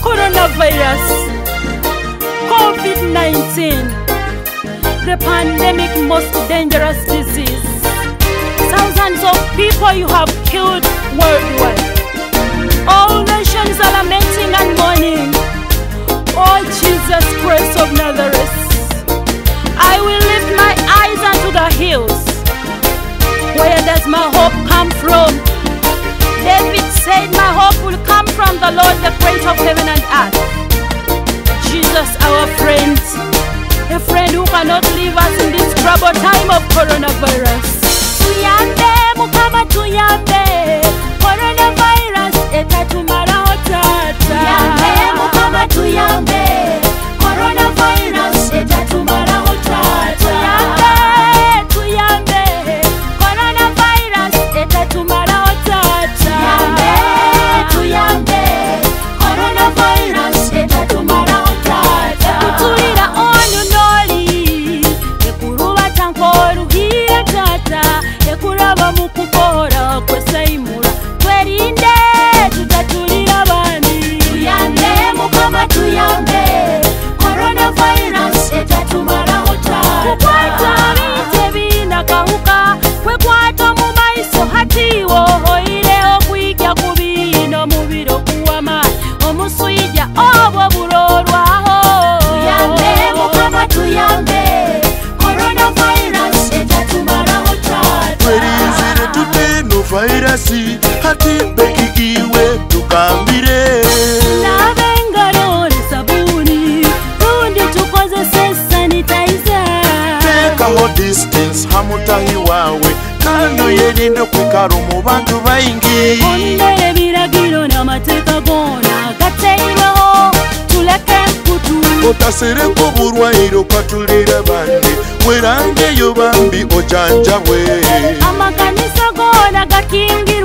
Coronavirus, COVID-19, the pandemic, most dangerous disease. Thousands of people you have killed worldwide. All nations are lamenting and mourning. Oh Jesus Christ of Nazareth, I will lift my eyes unto the hills. Where does my hope come from? David said, my hope will come from the Lord, the creator of heaven and earth. Jesus, our friend, a friend who cannot leave us in this troubled time of coronavirus. Tuyambe, Mukama tuyambe, coronavirus etatumara hotata. Tuyambe, Mukama tuyambe, coronavirus etatumara hotata. Tuyambe, tuyambe, coronavirus etatumara hotata. Tuyambe, tuyambe, coronavirus etatumara hotata. Kutulira onu noli, ekuruba tankoru hiya tata, ekuraba mukukora kwesaimura, twerinde tutatulira bani. Tuyambe, Mukama tuyambe, coronavirus etatumara hotata. Kukwata bite binakahuka, kwekwata mu maiso hatiwo hoire okwikya kubino mubiro kuwama omusuyija obwo bulolwaho. Tuyambe, Mukama tuyambe, coronavirus etatumara hotata. Twerizire tuteno virasi hati bekigiwe tukambire. Nabengalo ne sabuni rundi tukozese sanitizer. Tekaho distance hamutahi wawe kando yerinde kwikaro mu bantu bayingi. Ondere ebiragiro n'amateeka gonna gateerewo tuleke kutu. Otasereko bulwaire okatulira bandi werangeyo bambi ojanjabwe. Amakanisa gonna gakingira